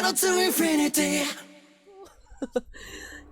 battle to infinity.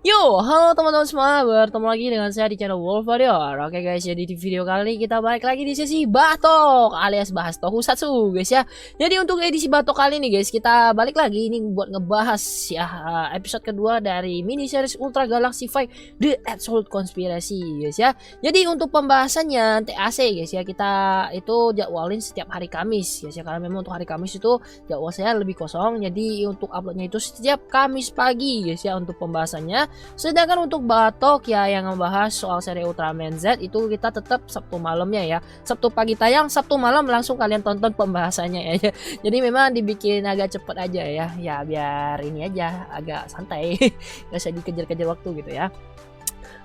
Yo, halo teman-teman semua, bertemu lagi dengan saya di channel Wolf Warrior. Oke guys, jadi di video kali ini kita balik lagi di sesi Batok alias bahas Tokusatsu guys ya. Jadi untuk edisi Batok kali ini guys, kita balik lagi ini buat ngebahas ya episode kedua dari mini series Ultra Galaxy Fight The Absolute Conspiracy guys ya. Jadi untuk pembahasannya TAC guys ya, kita itu jadwalin setiap hari Kamis guys ya, karena memang untuk hari Kamis itu jadwal saya lebih kosong. Jadi untuk uploadnya itu setiap Kamis pagi guys ya untuk pembahasannya. Sedangkan untuk Batok ya yang membahas soal seri Ultraman Z itu kita tetap Sabtu malamnya ya. Sabtu pagi tayang, Sabtu malam langsung kalian tonton pembahasannya ya. Jadi memang dibikin agak cepet aja ya. Ya biar ini aja agak santai. Gak usah dikejar-kejar waktu gitu ya.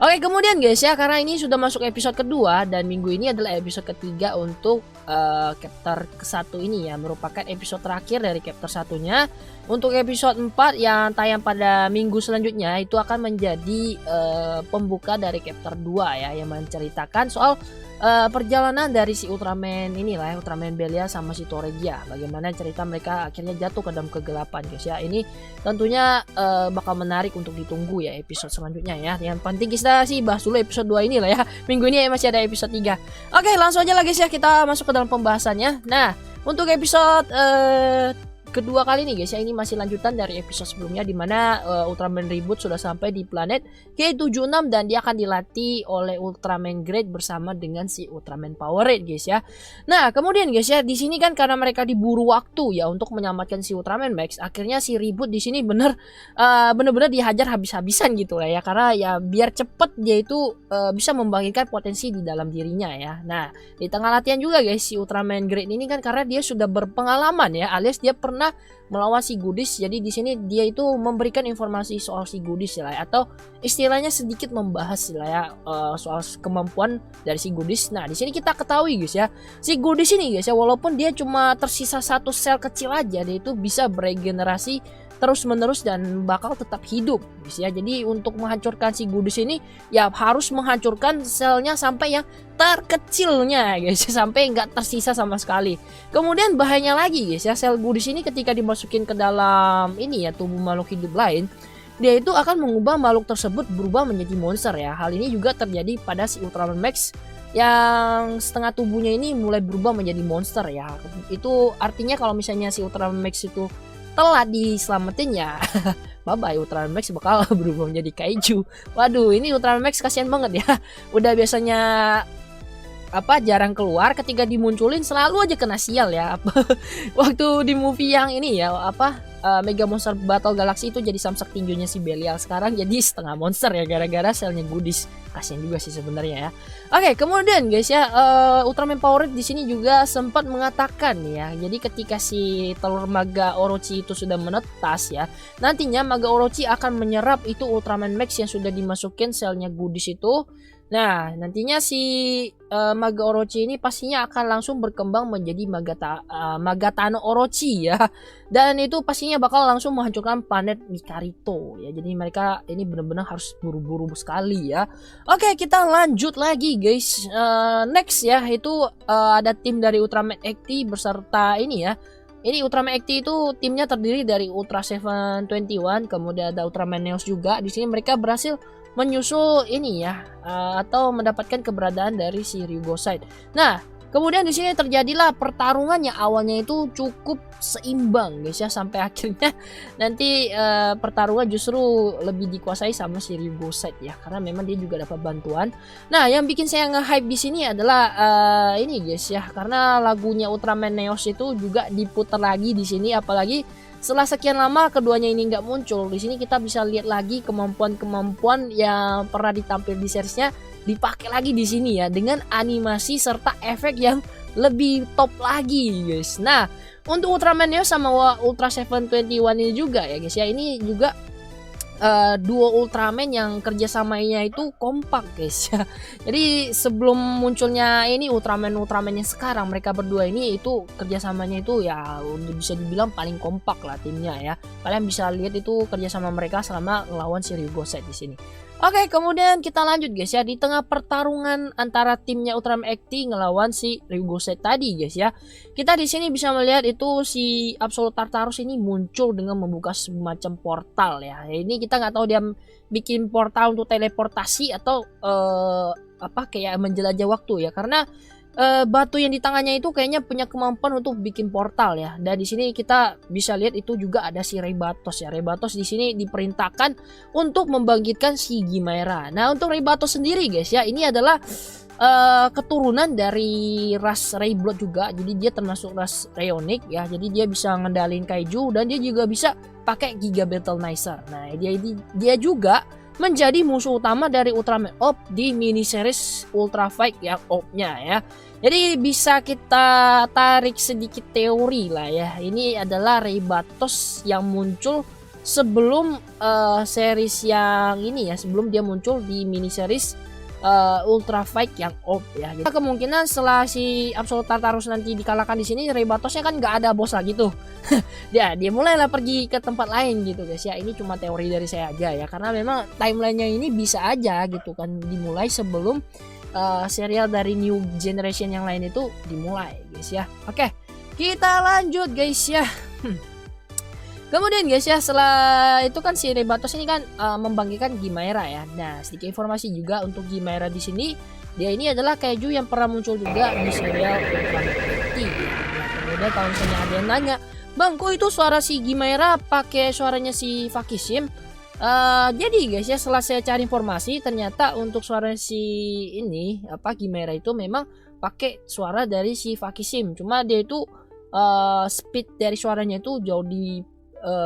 Oke, kemudian guys ya, karena ini sudah masuk episode kedua dan minggu ini adalah episode ketiga untuk chapter ke-1 ini ya, merupakan episode terakhir dari chapter satunya. Untuk episode 4 yang tayang pada minggu selanjutnya itu akan menjadi pembuka dari chapter 2 ya, yang menceritakan soal perjalanan dari si Ultraman inilah ya, Ultraman Belia sama si Toregia, bagaimana cerita mereka akhirnya jatuh ke dalam kegelapan guys ya. Ini tentunya bakal menarik untuk ditunggu ya episode selanjutnya ya. Yang penting kita sih bahas dulu episode 2 ini lah ya. Minggu ini masih ada episode 3. Oke, langsung aja lah guys ya, kita masuk ke dalam pembahasannya. Nah, untuk episode kedua kali nih guys ya, ini masih lanjutan dari episode sebelumnya, dimana Ultraman Reboot sudah sampai di planet K76 dan dia akan dilatih oleh Ultraman Great bersama dengan si Ultraman Power Red guys ya. Nah kemudian guys ya, di sini kan karena mereka diburu waktu ya untuk menyelamatkan si Ultraman Max, akhirnya si Reboot di sini bener-bener dihajar habis-habisan gitu lah ya, karena ya biar cepet dia itu bisa membangkitkan potensi di dalam dirinya ya. Nah di tengah latihan juga guys, si Ultraman Great ini kan karena dia sudah berpengalaman ya, alias dia pernah melawan si Goodies. Jadi di sini dia itu memberikan informasi soal si Goodies ya, atau istilahnya sedikit membahas lah ya soal kemampuan dari si Goodies. Nah di sini kita ketahui guys ya, si Goodies ini guys ya, walaupun dia cuma tersisa satu sel kecil aja, dia itu bisa beregenerasi terus menerus dan bakal tetap hidup guys ya. Jadi untuk menghancurkan si Goodies ini ya harus menghancurkan selnya sampai yang terkecilnya guys, sampai nggak tersisa sama sekali. Kemudian bahayanya lagi guys ya, sel Goodies ini ketika dimasukin ke dalam ini ya tubuh makhluk hidup lain, dia itu akan mengubah makhluk tersebut berubah menjadi monster ya. Hal ini juga terjadi pada si Ultraman Max yang setengah tubuhnya ini mulai berubah menjadi monster ya. Itu artinya kalau misalnya si Ultraman Max itu telat diselamatin ya bye bye, Ultraman Max bakal berubah menjadi kaiju. Waduh, ini Ultraman Max kasihan banget ya. Udah biasanya jarang keluar, ketika dimunculin selalu aja kena sial ya. Waktu di movie yang ini ya Mega Monster Battle Galaxy itu jadi samsak tinjunya si Belial, sekarang jadi setengah monster ya gara-gara selnya Goodies. Kasian juga sih sebenarnya ya. Oke, kemudian guys ya, Ultraman Power di sini juga sempat mengatakan ya, jadi ketika si telur Maga Orochi itu sudah menetas ya, nantinya Maga Orochi akan menyerap itu Ultraman Max yang sudah dimasukin selnya Goodies itu. Nah, nantinya si Maga Orochi ini pastinya akan langsung berkembang menjadi Magatano Orochi ya. Dan itu pastinya bakal langsung menghancurkan planet Mikarito ya. Jadi mereka ini benar-benar harus buru-buru sekali ya. Oke, kita lanjut lagi guys. Next ya, itu ada tim dari Ultraman XT beserta ini ya. Ini Ultraman XT itu timnya terdiri dari Ultra 721, kemudian ada Ultraman Neos juga. Di sini mereka berhasil menyusul ini ya atau mendapatkan keberadaan dari si Ryugo Side. Nah, kemudian di sini terjadilah pertarungan yang awalnya itu cukup seimbang guys ya, sampai akhirnya nanti pertarungan justru lebih dikuasai sama si Ryugo Side ya, karena memang dia juga dapat bantuan. Nah, yang bikin saya nge-hype di sini adalah ini guys ya, karena lagunya Ultraman Neos itu juga diputar lagi di sini, apalagi setelah sekian lama keduanya ini nggak muncul. Di sini kita bisa lihat lagi kemampuan-kemampuan yang pernah ditampil di seriesnya dipakai lagi di sini ya, dengan animasi serta efek yang lebih top lagi guys. Nah, untuk Ultraman Neo sama Ultra 721 ini juga ya guys ya, ini juga duo Ultraman yang kerjasamanya itu kompak guys ya. Jadi sebelum munculnya ini Ultraman yang sekarang, mereka berdua ini itu kerjasamanya itu ya bisa dibilang paling kompak lah timnya ya. Kalian bisa lihat itu kerjasama mereka selama ngelawan si Ryugo Side di sini. Oke, kemudian kita lanjut guys ya, di tengah pertarungan antara timnya Ultraman XT ngelawan si Ryugo Set tadi guys ya. Kita di sini bisa melihat itu si Absolute Tartarus ini muncul dengan membuka semacam portal ya. Ini kita nggak tahu dia bikin portal untuk teleportasi atau apa kayak menjelajah waktu ya, karena batu yang di tangannya itu kayaknya punya kemampuan untuk bikin portal ya. Dan di sini kita bisa lihat itu juga ada si Rebatos ya. Rebatos di sini diperintahkan untuk membangkitkan si Gimaera. Nah, untuk Rebatos sendiri guys ya, ini adalah keturunan dari ras Rayblood juga. Jadi dia termasuk ras Rayonic ya. Jadi dia bisa ngendalin kaiju dan dia juga bisa pakai Giga Battleizer. Nah, dia juga menjadi musuh utama dari Ultraman Orb di mini series Ultra Fight yang Orb-nya ya. Jadi bisa kita tarik sedikit teori lah ya. Ini adalah Rebatos yang muncul sebelum series yang ini ya, sebelum dia muncul di mini series Ultra Fight yang Orb ya. Jadi kemungkinan setelah si Absolute Tartarus nanti dikalahkan di sini, Rebatosnya kan nggak ada bos lagi tuh. dia mulailah pergi ke tempat lain gitu guys ya. Ini cuma teori dari saya aja ya, karena memang timelinenya ini bisa aja gitu kan dimulai sebelum serial dari New Generation yang lain itu dimulai guys ya. Oke, kita lanjut guys ya. Kemudian guys ya, setelah itu kan si Rebatos ini kan membangkitkan Gimaera ya. Nah, sedikit informasi juga untuk Gimaera di sini, dia ini adalah kaiju yang pernah muncul juga di serial Ultraman XT. Nah, kemudian kalau misalnya ada yang nanya, "Bang, kok itu suara si Gimaera pakai suaranya si Fakishim?" Jadi guys ya, setelah saya cari informasi, ternyata untuk suara si ini apa Gimaera itu memang pakai suara dari si Fakishim. Cuma dia itu speed dari suaranya itu jauh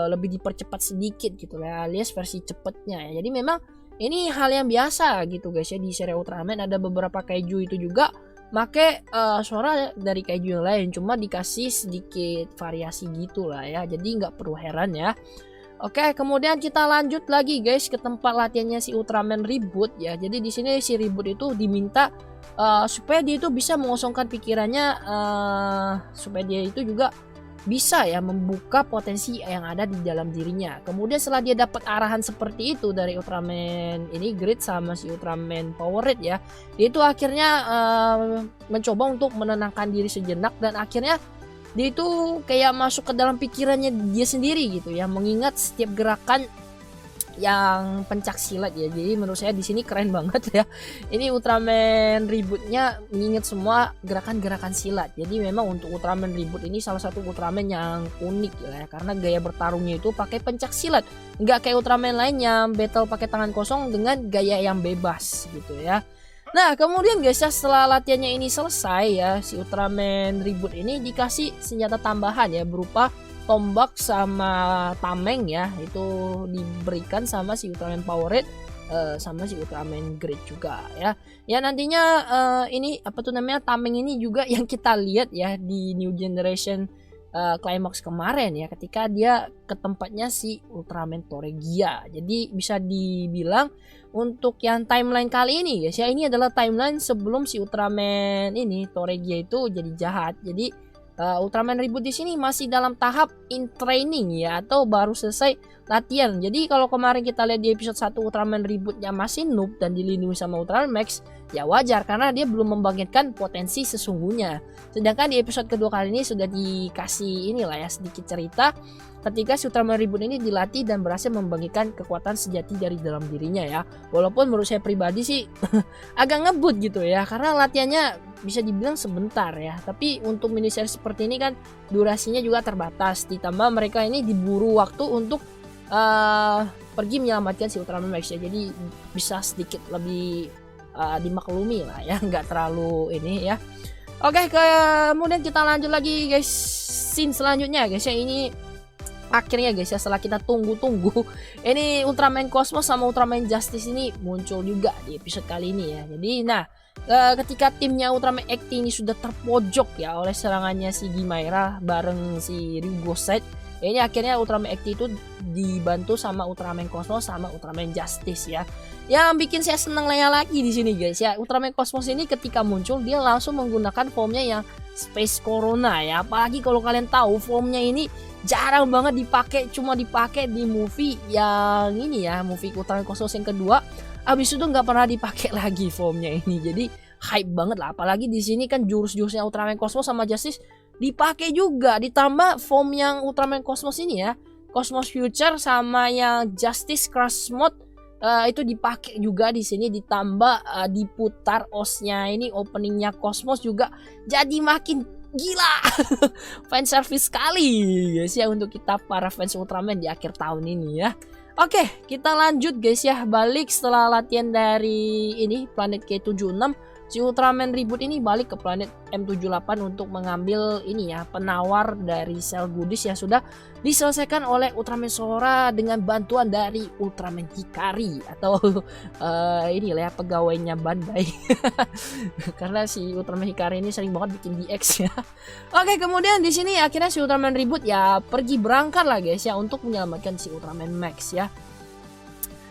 lebih dipercepat sedikit gitu ya, alias versi cepetnya ya. Jadi memang ini hal yang biasa gitu guys ya, di seri Ultraman ada beberapa kaiju itu juga make suara dari kaiju yang lain, cuma dikasih sedikit variasi gitu lah ya, jadi nggak perlu heran ya. Oke, kemudian kita lanjut lagi guys ke tempat latihannya si Ultraman Reboot ya. Jadi di sini si Reboot itu diminta supaya dia itu bisa mengosongkan pikirannya, supaya dia itu juga bisa ya membuka potensi yang ada di dalam dirinya. Kemudian setelah dia dapat arahan seperti itu dari Ultraman ini Grid sama si Ultraman Power Red ya, dia itu akhirnya mencoba untuk menenangkan diri sejenak, dan akhirnya dia itu kayak masuk ke dalam pikirannya dia sendiri gitu ya, mengingat setiap gerakan yang pencak silat ya. Jadi menurut saya di sini keren banget ya. Ini Ultraman Reboot-nya mengingat semua gerakan-gerakan silat. Jadi memang untuk Ultraman Reboot ini salah satu Ultraman yang unik ya, karena gaya bertarungnya itu pakai pencak silat. Nggak kayak Ultraman lain yang battle pakai tangan kosong dengan gaya yang bebas gitu ya. Nah, kemudian guys ya, setelah latihannya ini selesai ya, si Ultraman Reboot ini dikasih senjata tambahan ya, berupa tombak sama tameng ya, itu diberikan sama si Ultraman Power Red sama si Ultraman Grid juga ya. Ya nantinya ini apa tuh namanya, tameng ini juga yang kita lihat ya di New Generation Climax kemarin ya, ketika dia ke tempatnya si Ultraman Toregia. Jadi bisa dibilang untuk yang timeline kali ini guys ya, ini adalah timeline sebelum si Ultraman ini Toregia itu jadi jahat. Jadi Ultraman Reboot di sini masih dalam tahap in training ya, atau baru selesai latihan. Jadi kalau kemarin kita lihat di episode 1 Ultraman Rebootnya masih noob dan dilindungi sama Ultraman Max, ya wajar karena dia belum membangkitkan potensi sesungguhnya. Sedangkan di episode kedua kali ini sudah dikasih inilah ya sedikit cerita ketika si Ultraman Reboot ini dilatih dan berhasil membangkitkan kekuatan sejati dari dalam dirinya ya. Walaupun menurut saya pribadi sih agak ngebut gitu ya, karena latihannya bisa dibilang sebentar ya. Tapi untuk mini series seperti ini kan durasinya juga terbatas, ditambah mereka ini diburu waktu untuk pergi menyelamatkan si Ultraman Max ya. Jadi bisa sedikit lebih dimaklumi lah ya, nggak terlalu ini ya. Oke, kemudian kita lanjut lagi guys, scene selanjutnya guys ya. Ini akhirnya guys ya, setelah kita tunggu-tunggu, ini Ultraman Cosmos sama Ultraman Justice ini muncul juga di episode kali ini ya. Jadi nah, ketika timnya Ultraman XT ini sudah terpojok ya oleh serangannya si Gimaera bareng si Ryugo Set, ini akhirnya Ultraman XT itu dibantu sama Ultraman Cosmos sama Ultraman Justice ya. Yang bikin saya seneng lagi di sini guys ya, Ultraman Cosmos ini ketika muncul dia langsung menggunakan formnya yang Space Corona ya. Apalagi kalau kalian tahu formnya ini jarang banget dipakai, cuma dipakai di movie yang ini ya, movie Ultraman Cosmos yang kedua abis itu nggak pernah dipakai lagi formnya ini. Jadi hype banget lah, apalagi di sini kan jurus-jurusnya Ultraman Cosmos sama Justice dipakai juga, ditambah form yang Ultraman Cosmos ini ya, Cosmos Future sama yang Justice Crash Mode itu dipakai juga di sini, ditambah diputar osnya ini, openingnya Cosmos juga jadi makin gila. Fan service sekali guys ya untuk kita para fans Ultraman di akhir tahun ini ya. Oke, kita lanjut guys ya, balik setelah latihan dari ini planet K76. Si Ultraman Reboot ini balik ke planet M78 untuk mengambil ini ya, penawar dari sel goodies yang sudah diselesaikan oleh Ultraman Sora dengan bantuan dari Ultraman Hikari atau inilah ya, pegawainya Bandai. Karena si Ultraman Hikari ini sering banget bikin DX ya. Oke, kemudian di sini akhirnya si Ultraman Reboot ya pergi berangkat lah guys ya untuk menyelamatkan si Ultraman Max ya.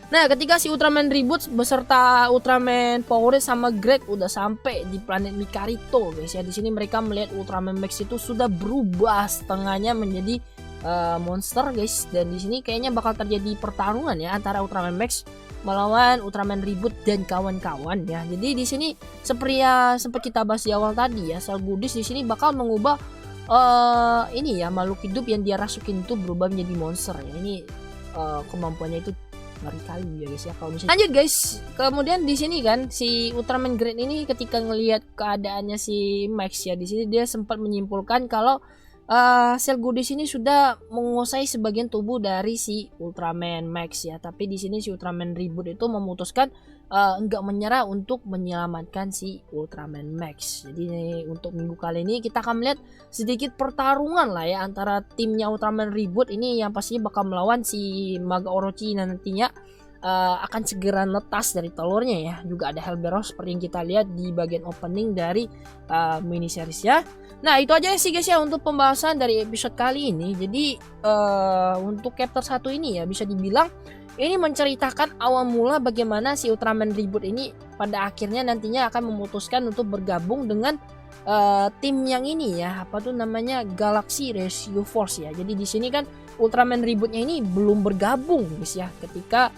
Nah, ketika si Ultraman Reboot beserta Ultraman Power sama Greg udah sampai di planet Mikarito guys ya. Di sini mereka melihat Ultraman Max itu sudah berubah setengahnya menjadi monster guys, dan di sini kayaknya bakal terjadi pertarungan ya antara Ultraman Max melawan Ultraman Reboot dan kawan-kawan ya. Jadi di sini seperti yang sempat kita bahas di awal tadi ya, Cell Goodies di sini bakal mengubah ini ya, makhluk hidup yang dia rasukin itu berubah menjadi monster ya. Ini kemampuannya itu ngeri kali ya guys ya kalau misalnya. Lanjut guys, kemudian di sini kan si Ultraman Great ini ketika ngelihat keadaannya si Max ya, di sini dia sempat menyimpulkan kalau Cell Goodies ini sudah menguasai sebagian tubuh dari si Ultraman Max ya. Tapi di sini si Ultraman Reboot itu memutuskan enggak menyerah untuk menyelamatkan si Ultraman Max. Jadi untuk minggu kali ini kita akan melihat sedikit pertarungan lah ya antara timnya Ultraman Reboot ini yang pastinya bakal melawan si Maga Orochi nantinya akan segera netas dari telurnya ya. Juga ada Hellberos seperti yang kita lihat di bagian opening dari mini series ya. Nah, itu aja sih guys ya untuk pembahasan dari episode kali ini. Jadi untuk chapter 1 ini ya bisa dibilang ini menceritakan awal mula bagaimana si Ultraman Reboot ini pada akhirnya nantinya akan memutuskan untuk bergabung dengan tim yang ini ya, apa tuh namanya, Galaxy Rescue Force ya. Jadi di sini kan Ultraman Rebootnya ini belum bergabung guys ya ketika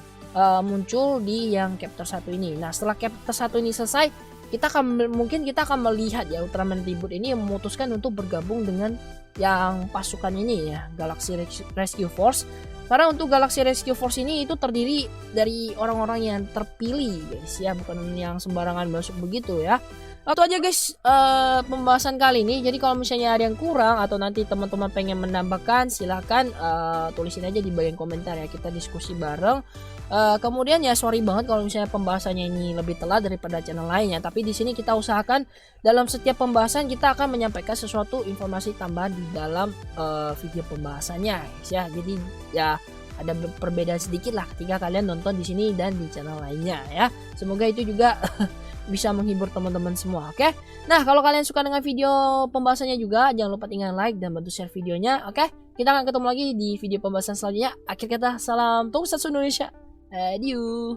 muncul di yang chapter 1 ini. Nah, setelah chapter 1 ini selesai, mungkin kita akan melihat ya Ultraman Reboot ini yang memutuskan untuk bergabung dengan yang pasukan ini ya, Galaxy Rescue Force. Karena untuk Galaxy Rescue Force ini itu terdiri dari orang-orang yang terpilih guys ya, bukan yang sembarangan masuk begitu ya. Itu aja guys pembahasan kali ini. Jadi kalau misalnya ada yang kurang atau nanti teman-teman pengen menambahkan, silahkan tulisin aja di bagian komentar ya, kita diskusi bareng. Kemudian ya sorry banget kalau misalnya pembahasannya ini lebih telat daripada channel lainnya, tapi di sini kita usahakan dalam setiap pembahasan kita akan menyampaikan sesuatu informasi tambahan di dalam video pembahasannya guys ya. Jadi ya ada perbedaan sedikit lah ketika kalian nonton di sini dan di channel lainnya ya. Semoga itu juga bisa menghibur teman-teman semua. Oke. Nah, kalau kalian suka dengan video pembahasannya juga, jangan lupa tinggal like dan bantu share videonya. Oke. Kita akan ketemu lagi di video pembahasan selanjutnya. Akhir kata, salam Tokusatsu Indonesia. Adieu.